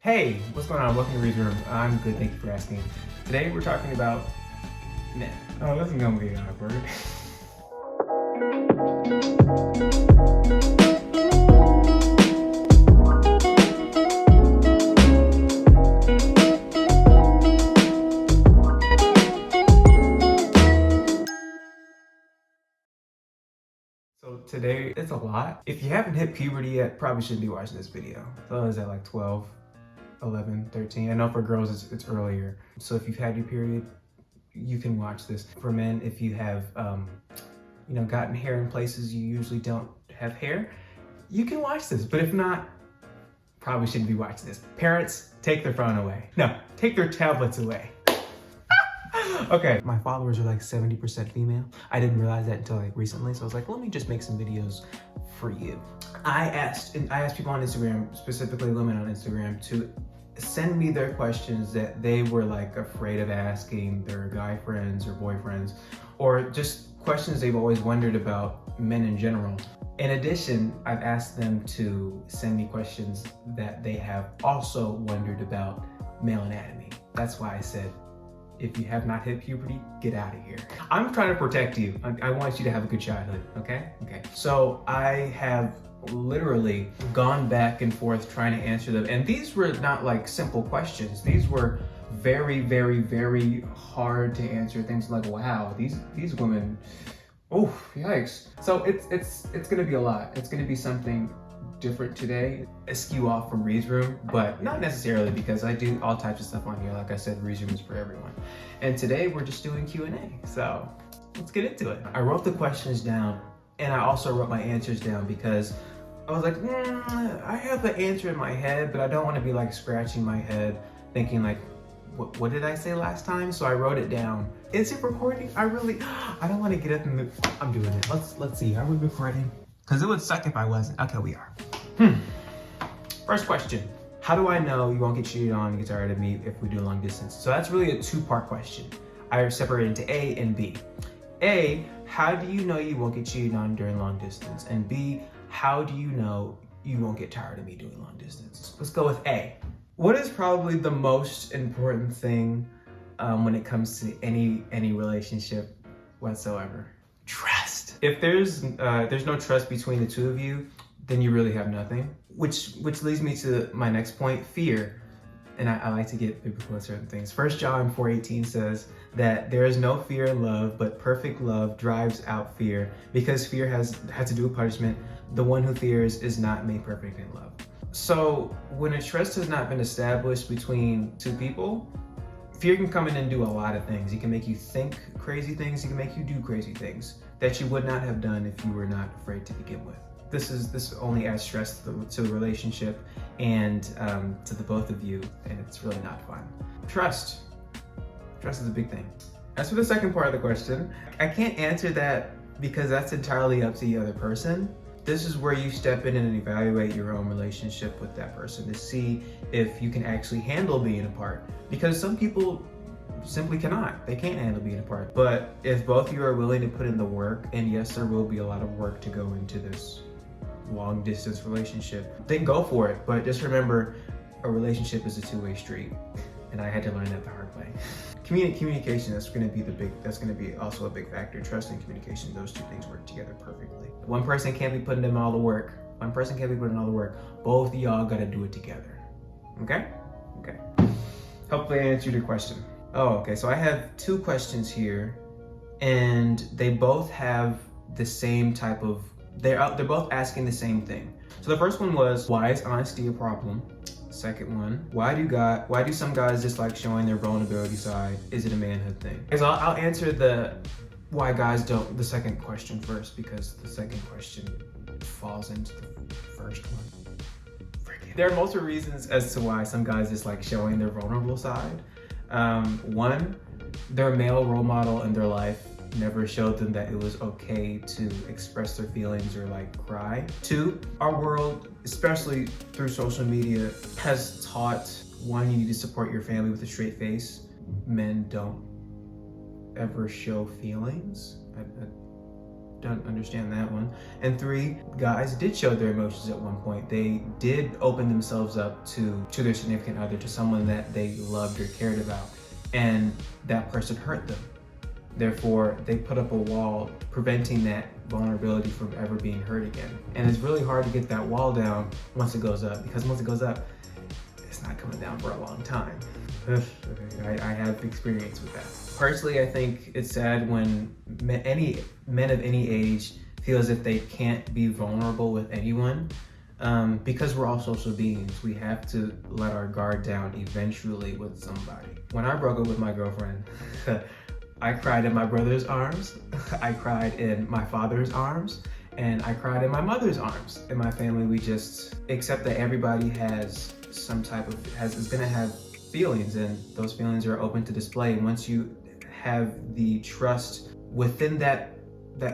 Hey, what's going on? Welcome to Reid's Room. I'm good, thank you for asking. Today we're talking about men. Oh, this is gonna be awkward. So today, it's a lot. If you haven't hit puberty yet, probably shouldn't be watching this video. So is that like 12, 11, 13? I know for girls it's earlier. So if you've had your period, you can watch this. For men, if you have gotten hair in places you usually don't have hair, you can watch this. But if not, probably shouldn't be watching this. Parents, take their phone away. No, take their tablets away. Okay, my followers are like 70% female. I didn't realize that until like recently, so I was like, let me just make some videos for you. I asked people on Instagram, specifically women on Instagram, to send me their questions that they were like afraid of asking their guy friends or boyfriends, or just questions they've always wondered about men in general. In addition, I've asked them to send me questions that they have also wondered about male anatomy. That's why I said, if you have not hit puberty, get out of here. I'm trying to protect you. I want you to have a good childhood, okay? Okay. So I have literally gone back and forth trying to answer them. And these were not like simple questions. These were very, very, very hard to answer. Things like, wow, these women, oh, yikes. So it's gonna be a lot. It's gonna be something different today, a skew off from Reid's Room, but not necessarily, because I do all types of stuff on here. Like I said, Reid's Room is for everyone. And today we're just doing Q&A. So let's get into it. I wrote the questions down and I also wrote my answers down because I was like, I have the answer in my head, but I don't want to be like scratching my head thinking like, what did I say last time? So I wrote it down. Is it recording? I don't want to get up and I'm doing it. Let's see, are we recording? Because it would suck if I wasn't. Okay, we are. First question. How do I know you won't get cheated on and get tired of me if we do long distance? So that's really a two-part question. I separated into A and B. A, how do you know you won't get cheated on during long distance? And B, how do you know you won't get tired of me doing long distance? Let's go with A. What is probably the most important thing when it comes to any relationship whatsoever? Trust. If there's no trust between the two of you, then you really have nothing. Which leads me to my next point, fear. And I like to get biblical at certain things. 1 John 4:18 says that there is no fear in love, but perfect love drives out fear, because fear has to do with punishment. The one who fears is not made perfect in love. So when a trust has not been established between two people, fear can come in and do a lot of things. It can make you think crazy things. It can make you do crazy things that you would not have done if you were not afraid to begin with. This only adds stress to the relationship and to the both of you, and it's really not fun. Trust is a big thing. As for the second part of the question, I can't answer that because that's entirely up to the other person. This is where you step in and evaluate your own relationship with that person to see if you can actually handle being apart. Because some people simply cannot. They can't handle being apart. But if both of you are willing to put in the work, and yes, there will be a lot of work to go into this long distance relationship, then go for it. But just remember, a relationship is a two-way street. And I had to learn that the hard way. Communication, that's gonna be also a big factor. Trust and communication, those two things work together perfectly. One person can't be putting in all the work. Both of y'all gotta do it together. Okay? Okay. Hopefully I answered your question. Oh, okay, so I have two questions here, and they both have the same type of, they're both asking the same thing. So the first one was, why is honesty a problem? Second one, why do some guys dislike showing their vulnerability side? Is it a manhood thing? So I'll answer the why guys don't, the second question first, because the second question falls into the first one. There are multiple reasons as to why some guys dislike showing their vulnerable side. One, their male role model in their life never showed them that it was okay to express their feelings or like cry. Two, our world, especially through social media, has taught, one, you need to support your family with a straight face. Men don't ever show feelings. don't understand that one. And 3, guys did show their emotions at one point. They did open themselves up to their significant other, to someone that they loved or cared about, and that person hurt them. Therefore, they put up a wall preventing that vulnerability from ever being hurt again. And it's really hard to get that wall down once it goes up, because once it goes up, it's not coming down for a long time. I have experience with that. Personally, I think it's sad when any men of any age feel as if they can't be vulnerable with anyone, because we're all social beings. We have to let our guard down eventually with somebody. When I broke up with my girlfriend, I cried in my brother's arms, I cried in my father's arms, and I cried in my mother's arms. In my family, we just accept that everybody has some type of, is gonna have feelings, and those feelings are open to display. And once you have the trust within that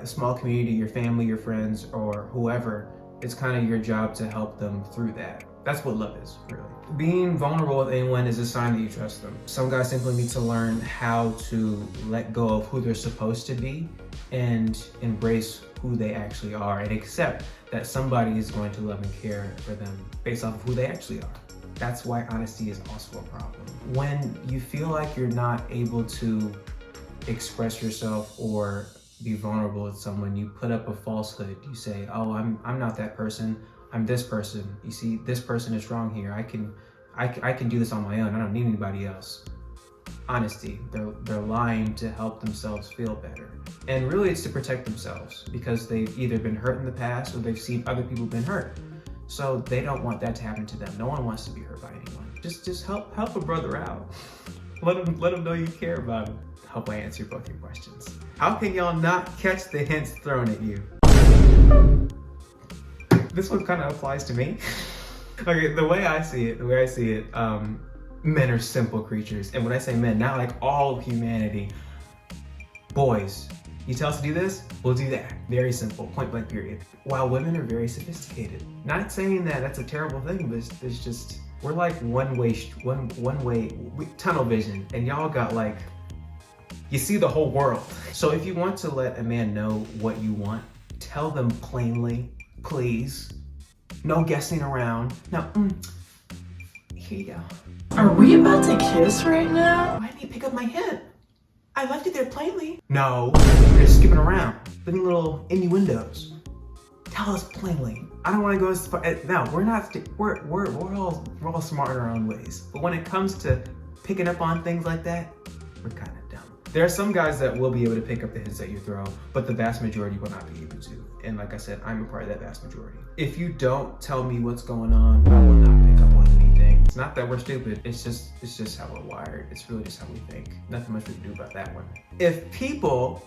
small community, your family, your friends, or whoever, it's kind of your job to help them through that. That's what love is, really. Being vulnerable with anyone is a sign that you trust them. Some guys simply need to learn how to let go of who they're supposed to be and embrace who they actually are, and accept that somebody is going to love and care for them based off of who they actually are. That's why honesty is also a problem. When you feel like you're not able to express yourself or be vulnerable with someone, you put up a falsehood. You say, oh, I'm not that person, I'm this person. You see, this person is wrong here. I can do this on my own. I don't need anybody else. Honesty. They're lying to help themselves feel better. And really it's to protect themselves, because they've either been hurt in the past or they've seen other people been hurt. So they don't want that to happen to them. No one wants to be hurt by anyone. Just help a brother out. Let him know you care about him. Hope I answered both your questions. How can y'all not catch the hints thrown at you? This one kind of applies to me. Okay, the way I see it, men are simple creatures. And when I say men, not like all of humanity. Boys, you tell us to do this, we'll do that. Very simple, point blank period. While women are very sophisticated. Not saying that that's a terrible thing, but it's just, we're like one way tunnel vision, and y'all got like, you see the whole world. So if you want to let a man know what you want, tell them plainly, please. No guessing around. No, here you go. Are we about to kiss right now? Why didn't you pick up my hint? I left it there plainly. No, you're just skipping around, leaving little innuendos. Tell us plainly. I don't want to go as far. No, we're all smart in our own ways. But when it comes to picking up on things like that, we're kind of dumb. There are some guys that will be able to pick up the hints that you throw, but the vast majority will not be able to. And like I said, I'm a part of that vast majority. If you don't tell me what's going on, I will not pick up on anything. It's not that we're stupid. It's just how we're wired. It's really just how we think. Nothing much we can do about that one. If people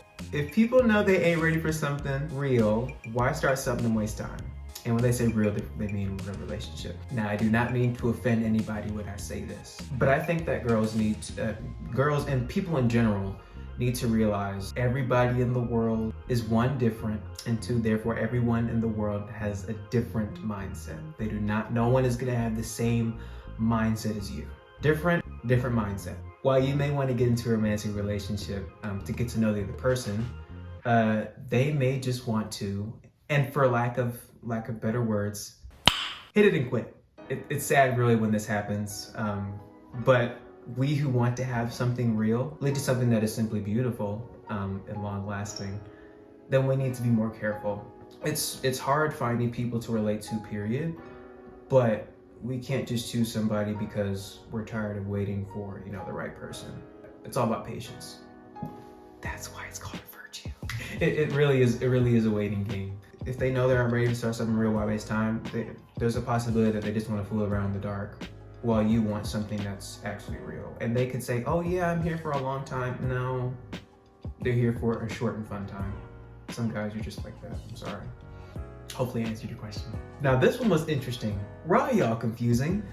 know they ain't ready for something real, why start something and waste time? And when they say real, they mean a relationship. Now, I do not mean to offend anybody when I say this, but I think that girls and people in general need to realize everybody in the world is, one, different, and two, therefore everyone in the world has a different mindset. No one is gonna have the same mindset as you. Different mindset. While you may want to get into a romantic relationship to get to know the other person, they may just want to, and for lack of better words, hit it and quit. It's sad really when this happens, but we who want to have something real, lead to something that is simply beautiful and long lasting, then we need to be more careful. It's hard finding people to relate to, period, but we can't just choose somebody because we're tired of waiting for, the right person. It's all about patience. That's why it's called virtue. It really is a waiting game. If they know they aren't ready to start something real, why waste time? There's a possibility that they just want to fool around in the dark while you want something that's actually real. And they could say, oh yeah, I'm here for a long time. No, they're here for a short and fun time. Some guys are just like that, I'm sorry. Hopefully I answered your question. Now this one was interesting. Why are y'all confusing?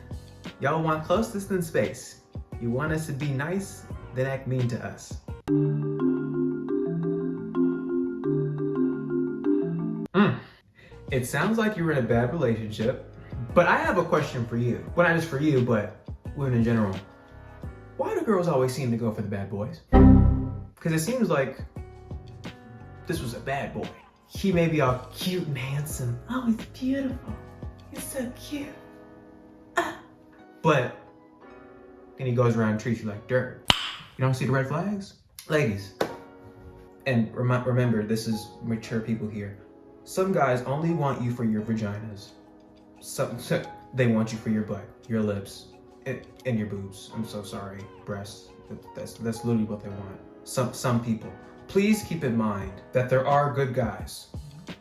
Y'all want closeness than space. You want us to be nice, then act mean to us. It sounds like you're in a bad relationship, but I have a question for you. Well, not just for you, but women in general. Why do girls always seem to go for the bad boys? Because it seems like this was a bad boy. he may be all cute and handsome. Oh, he's beautiful. He's so cute. But then he goes around and treats you like dirt. You don't see the red flags? Ladies, and remember, this is mature people here. Some guys only want you for your vaginas. Some they want you for your butt, your lips, and your boobs. I'm so sorry, breasts. That's literally what they want. Some people. Please keep in mind that there are good guys,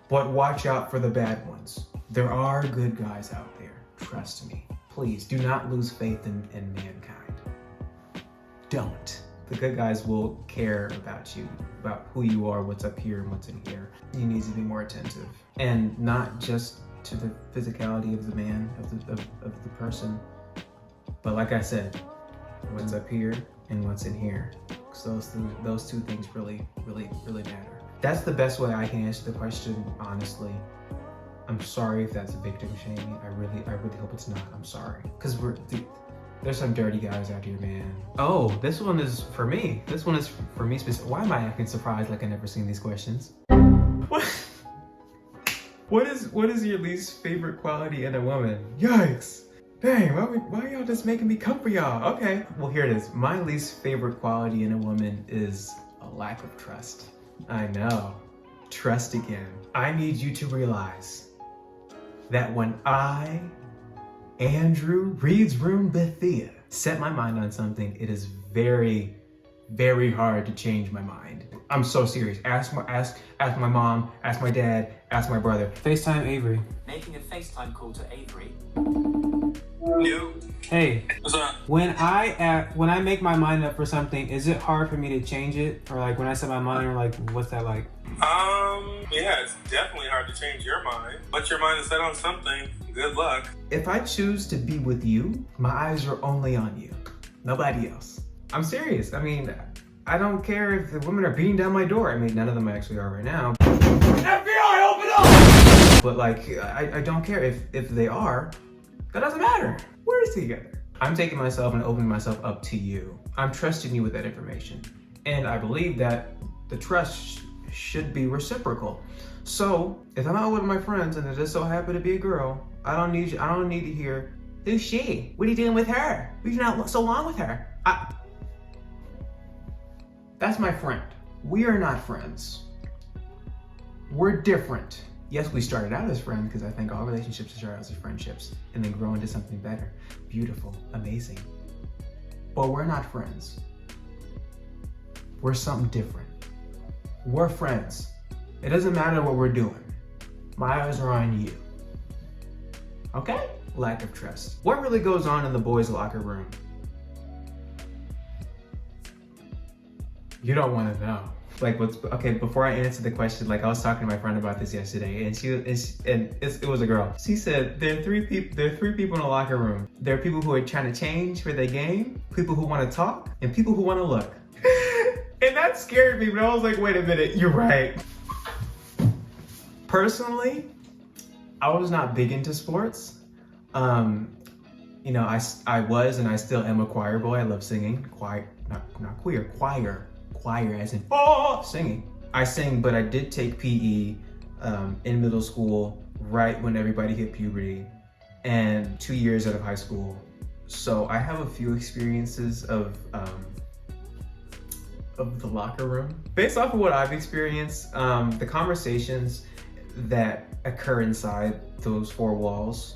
but watch out for the bad ones. There are good guys out there. Trust me. Please do not lose faith in mankind. Don't. The good guys will care about you, about who you are, what's up here and what's in here. You need to be more attentive, and not just to the physicality of the man, of the person, but like I said, what's up here and what's in here. So those two things really matter. That's the best way I can answer the question, honestly. I'm sorry if that's victim shaming. I really hope it's not. I'm sorry, because there's some dirty guys out here, man. Oh, this one is for me. This one is for me specifically. Why am I acting surprised like I've never seen these questions? What is your least favorite quality in a woman? Yikes. Dang, why y'all just making me come for y'all? Okay, well here it is. My least favorite quality in a woman is a lack of trust. I know, trust again. I need you to realize that when I, Andrew, Reid's room Bethia, set my mind on something, it is very, very hard to change my mind. I'm so serious. Ask my mom, ask my dad, ask my brother. FaceTime Avery. Making a FaceTime call to Avery. New. Hey, What's up? when I make my mind up for something, is it hard for me to change it? Or like when I set my mind, like what's that like? Yeah, it's definitely hard to change your mind. But your mind is set on something. Good luck. If I choose to be with you, my eyes are only on you. Nobody else. I'm serious. I mean, I don't care if the women are beating down my door. I mean, none of them actually are right now. FBI, open up! But like, I don't care if they are. That doesn't matter. We're together. I'm taking myself and opening myself up to you. I'm trusting you with that information. And I believe that the trust should be reciprocal. So if I'm out with my friends and it just so happen to be a girl, I don't need to hear, who's she? What are you doing with her? We've been out so long with her. That's my friend. We are not friends. We're different. Yes, we started out as friends because I think all relationships start out as friendships and then grow into something better, beautiful, amazing. But we're not friends. We're something different. We're friends. It doesn't matter what we're doing. My eyes are on you. Okay? Lack of trust. What really goes on in the boys' locker room? You don't want to know. Like okay, before I answer the question, like I was talking to my friend about this yesterday, and it was a girl. She said there are three people in the locker room. There are people who are trying to change for their game, people who want to talk, and people who want to look. And that scared me, but I was like, wait a minute, you're right. Personally, I was not big into sports. You know, I was and I still am a choir boy. I love singing. Choir, not queer, choir. Choir as in singing. I sing, but I did take PE in middle school, right when everybody hit puberty, and 2 years out of high school. So I have a few experiences of the locker room. Based off of what I've experienced, the conversations that occur inside those four walls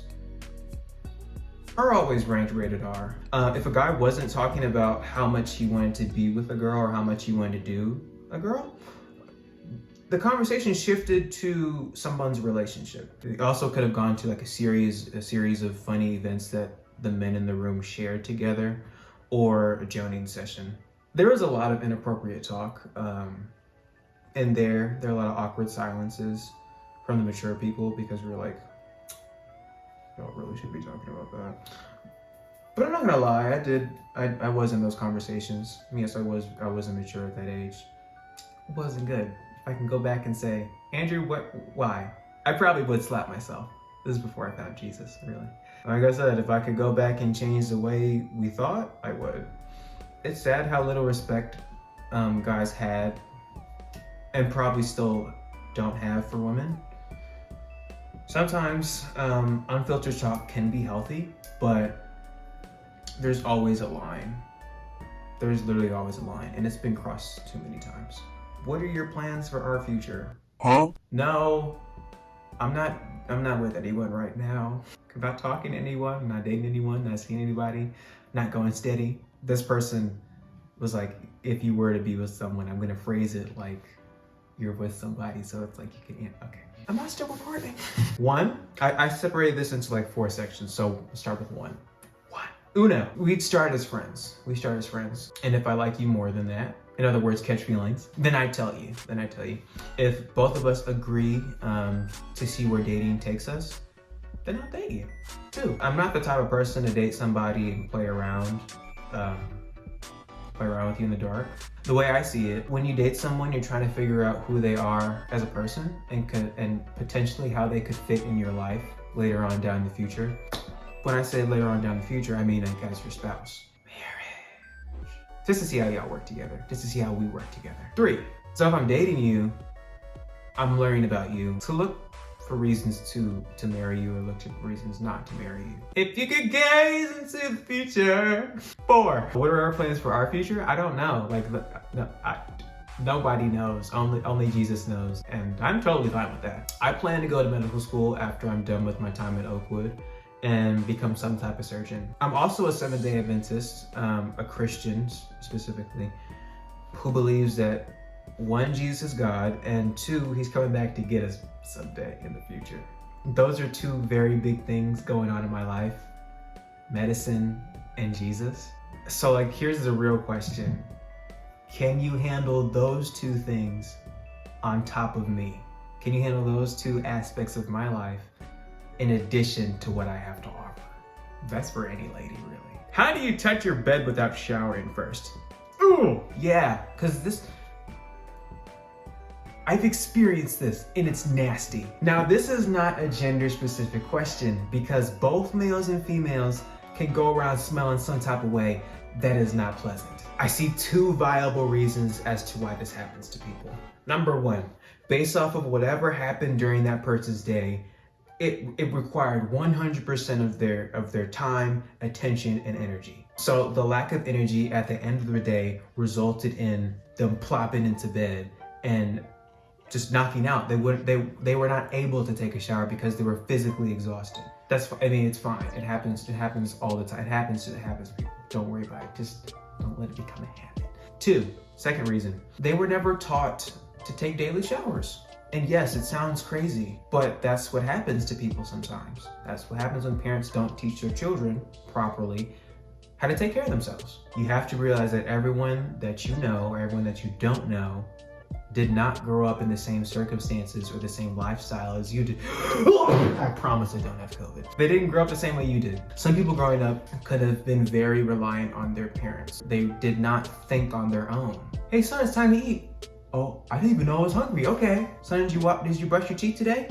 are always ranked rated R. If a guy wasn't talking about how much he wanted to be with a girl or how much he wanted to do a girl, the conversation shifted to someone's relationship. It also could have gone to like a series of funny events that the men in the room shared together, or a joning session. There was a lot of inappropriate talk, and there are a lot of awkward silences from the mature people because we were like, y'all really should be talking about that. But I'm not gonna lie, I was in those conversations. Yes, I was immature at that age. It wasn't good. If I can go back and say, Andrew, why? I probably would slap myself. This is before I found Jesus, really. Like I said, if I could go back and change the way we thought, I would. It's sad how little respect guys had and probably still don't have for women. Sometimes unfiltered talk can be healthy, but there's always a line. There's literally always a line, and it's been crossed too many times. What are your plans for our future? Huh? No, I'm not with anyone right now. I'm not talking to anyone, not dating anyone, not seeing anybody, not going steady. This person was like, if you were to be with someone, I'm gonna phrase it like you're with somebody, so it's like you can, okay. Am I still recording? One, I separated this into like 4 sections, so we'll start with one. Uno, we'd start as friends. We start as friends. And if I like you more than that, in other words, catch feelings, then I tell you. If both of us agree to see where dating takes us, then I'll date you. 2, I'm not the type of person to date somebody and play around with you in the dark. The way I see it, when you date someone, you're trying to figure out who they are as a person and potentially how they could fit in your life later on down the future. When I say later on down the future, I mean like as your spouse. Marriage. Just to see how y'all work together. Just to see how we work together. 3, so if I'm dating you, I'm learning about you to look for reasons to marry you or look for reasons not to marry you. If you could gaze into the future. 4, what are our plans for our future? I don't know. Like, no, nobody knows. Only Jesus knows. And I'm totally fine with that. I plan to go to medical school after I'm done with my time at Oakwood and become some type of surgeon. I'm also a Seventh-day Adventist, a Christian specifically, who believes that 1, Jesus is God, and 2, he's coming back to get us someday in the future. Those are 2 very big things going on in my life, medicine and Jesus. So like, here's the real question. Can you handle those 2 things on top of me? Can you handle those 2 aspects of my life in addition to what I have to offer? That's for any lady, really. How do you touch your bed without showering first? Ooh, yeah, because I've experienced this and it's nasty. Now, this is not a gender specific question because both males and females can go around smelling some type of way that is not pleasant. I see 2 viable reasons as to why this happens to people. Number 1, based off of whatever happened during that person's day, it required 100% of their time, attention, and energy. So the lack of energy at the end of the day resulted in them plopping into bed and just knocking out. They were not able to take a shower because they were physically exhausted. It's fine. It happens all the time. It happens to people. Don't worry about it. Just don't let it become a habit. 2, second reason, they were never taught to take daily showers. And yes, it sounds crazy, but that's what happens to people sometimes. That's what happens when parents don't teach their children properly how to take care of themselves. You have to realize that everyone that you know or everyone that you don't know did not grow up in the same circumstances or the same lifestyle as you did. I promise I don't have COVID. They didn't grow up the same way you did. Some people growing up could have been very reliant on their parents. They did not think on their own. Hey son, it's time to eat. Oh, I didn't even know I was hungry. Okay. Son, did you brush your teeth today?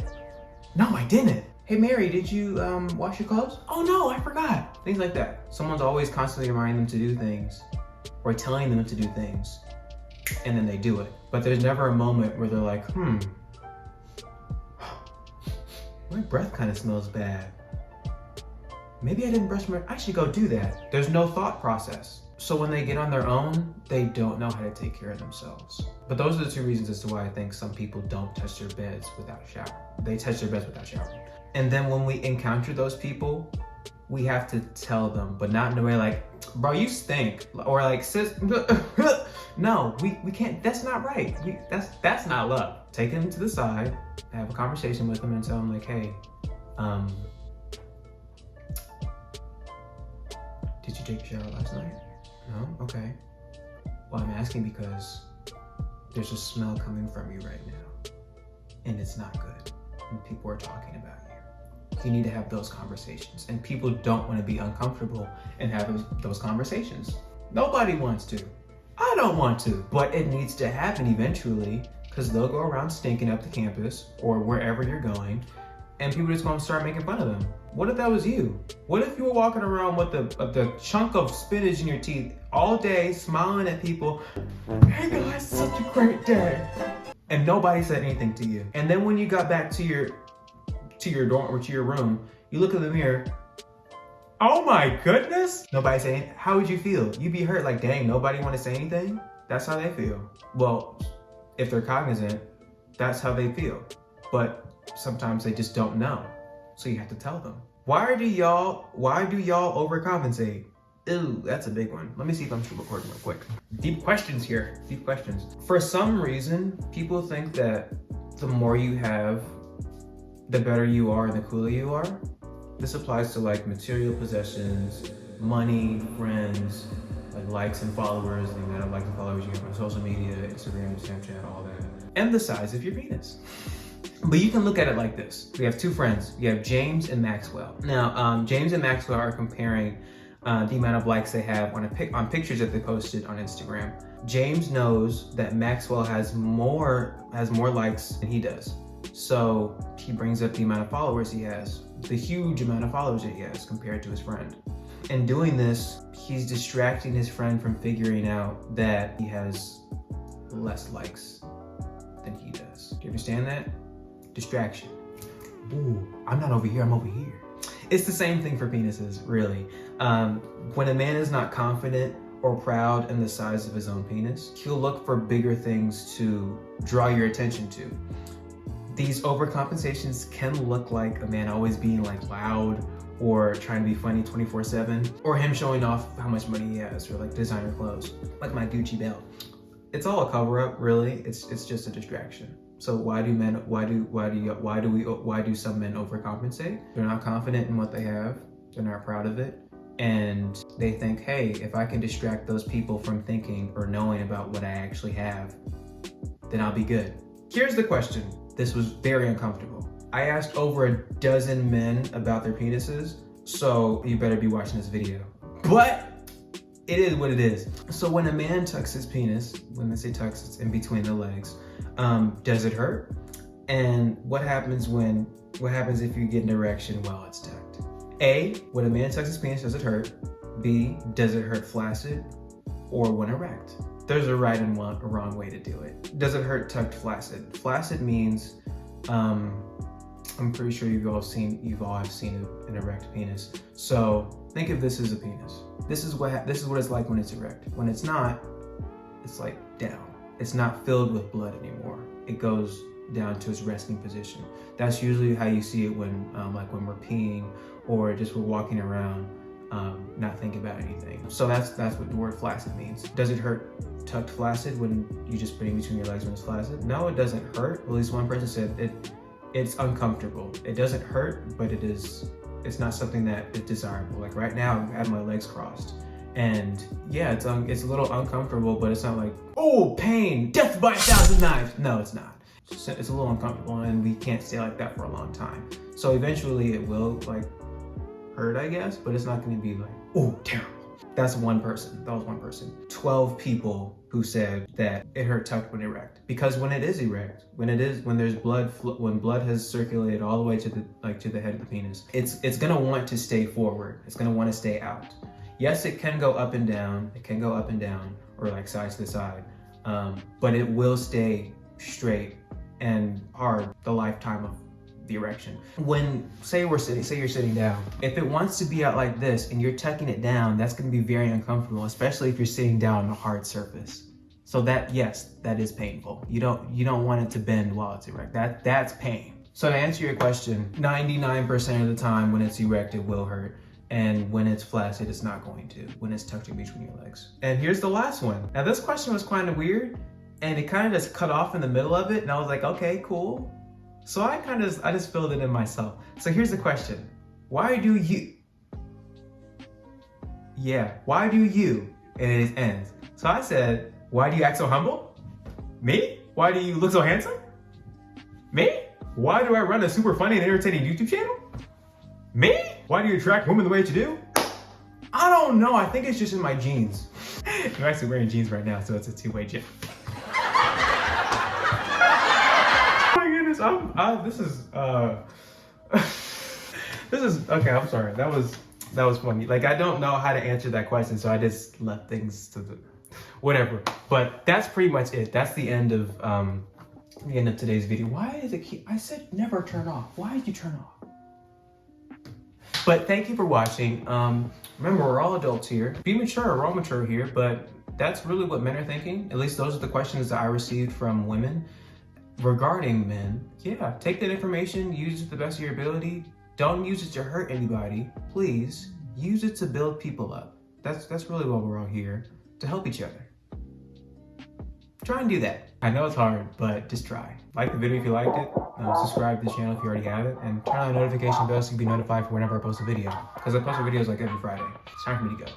No, I didn't. Hey Mary, did you wash your clothes? Oh no, I forgot. Things like that. Someone's always constantly reminding them to do things or telling them to do things, and then they do it. But there's never a moment where they're like, my breath kind of smells bad. Maybe I didn't brush I should go do that. There's no thought process. So when they get on their own, they don't know how to take care of themselves. But those are the 2 reasons as to why I think some people don't touch their beds without showering. They touch their beds without showering. And then when we encounter those people, we have to tell them, but not in a way like, bro, you stink. Or like, sis, no, we can't, that's not right. That's not love. Take them to the side, have a conversation with them and tell them like, hey, did you take a shower last night? No? Okay. Well, I'm asking because there's a smell coming from you right now, and it's not good. And people are talking about you. You need to have those conversations, and people don't want to be uncomfortable and have those conversations. Nobody wants to. I don't want to, but it needs to happen eventually because they'll go around stinking up the campus or wherever you're going, and people are just going to start making fun of them. What if that was you? What if you were walking around with the chunk of spinach in your teeth all day, smiling at people? Hey guys, such a great day. and nobody said anything to you. And then when you got back to your dorm or to your room, you look in the mirror. Oh my goodness! Nobody saying, how would you feel? You'd be hurt, like, dang, nobody want to say anything? That's how they feel. Well, if they're cognizant, that's how they feel. But sometimes they just don't know. So you have to tell them. Why do y'all overcompensate? Ooh, that's a big one. Let me see if I'm still recording real quick. Deep questions here, deep questions. For some reason, people think that the more you have, the better you are and the cooler you are. This applies to like material possessions, money, friends, like likes and followers, the amount of likes and followers you have on social media, Instagram, Snapchat, all that. And the size of your penis. But you can look at it like this. We have two friends. You have James and Maxwell. Now, James and Maxwell are comparing the amount of likes they have on pictures that they posted on Instagram. James knows that Maxwell has more likes than he does. So he brings up the amount of followers he has, the huge amount of followers that he has compared to his friend. In doing this, he's distracting his friend from figuring out that he has less likes than he does. Do you understand that? Distraction. Ooh, I'm not over here, I'm over here. It's the same thing for penises, really. When a man is not confident or proud in the size of his own penis, he'll look for bigger things to draw your attention to. These overcompensations can look like a man always being like loud or trying to be funny 24/7, or him showing off how much money he has, or like designer clothes, like my Gucci belt. It's all a cover up, really. It's just a distraction. So why do some men overcompensate? They're not confident in what they have. They're not proud of it. And they think, hey, if I can distract those people from thinking or knowing about what I actually have, then I'll be good. Here's the question. This was very uncomfortable. I asked over a dozen men about their penises, so you better be watching this video. But it is what it is. So when a man tucks his penis, when they say tucks, it's in between the legs, does it hurt? And what happens if you get an erection while it's tucked? A, when a man tucks his penis, does it hurt? B, does it hurt flaccid or when erect? There's a right and a wrong way to do it. Does it hurt tucked flaccid? Flaccid means, I'm pretty sure you've all have seen an erect penis. So think of this as a penis. This is what it's like when it's erect. When it's not, it's like down. It's not filled with blood anymore. It goes down to its resting position. That's usually how you see it when we're peeing or just we're walking around, not thinking about anything. So that's what the word flaccid means. Does it hurt tucked flaccid when you just put it between your legs when it's flaccid? No, it doesn't hurt. At least one person said it's uncomfortable. It doesn't hurt, but it's not something that is desirable. Like right now, I have my legs crossed. And yeah, it's a little uncomfortable, but it's not like, oh, pain, death by 1,000 knives. No, it's not. It's a little uncomfortable, and we can't stay like that for a long time. So eventually it will like hurt, I guess, but it's not gonna be like, oh, terrible. That's one person. That was one person. 12 people who said that it hurt tucked when erect. Because when it is erect, when there's blood, when blood has circulated all the way to the head of the penis, it's gonna want to stay forward. It's gonna want to stay out. Yes, it can go up and down. It can go up and down, or like side to side, but it will stay straight and hard the lifetime of the erection. When say you're sitting down, if it wants to be out like this and you're tucking it down, that's going to be very uncomfortable, especially if you're sitting down on a hard surface. So that is painful. You don't want it to bend while it's erect. That's pain. So to answer your question, 99% of the time when it's erect, it will hurt. And when it's flaccid, it's not going to, when it's tucked in between your legs. And here's the last one. Now this question was kind of weird, and it kind of just cut off in the middle of it, and I was like, okay, cool. So I just filled it in myself. So here's the question. Why do you? And it ends. So I said, why do you act so humble? Me? Why do you look so handsome? Me? Why do I run a super funny and entertaining YouTube channel? Me? Why do you attract women the way that you do? I don't know. I think it's just in my genes. I'm actually wearing jeans right now, so it's a two-way jet. Oh my goodness. This is okay. I'm sorry. That was funny. Like, I don't know how to answer that question, so I just left things to the whatever. But that's pretty much it. That's the end of the end of today's video. Why is it keep, I said never turn off. Why did you turn off? But thank you for watching. Remember, we're all adults here. Be mature, we're all mature here, but that's really what men are thinking. At least those are the questions that I received from women regarding men. Yeah, take that information, use it to the best of your ability. Don't use it to hurt anybody. Please use it to build people up. That's really what we're all here, to help each other. Try and do that. I know it's hard, but just try. Like the video if you liked it. Subscribe to the channel if you already have it. And turn on the notification bell so you can be notified for whenever I post a video. Because I post videos like every Friday. It's time for me to go.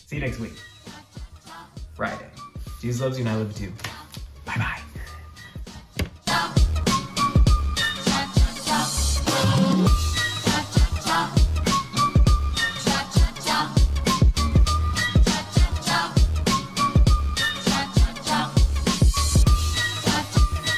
See you next week. Friday. Jesus loves you and I love you too. Bye-bye.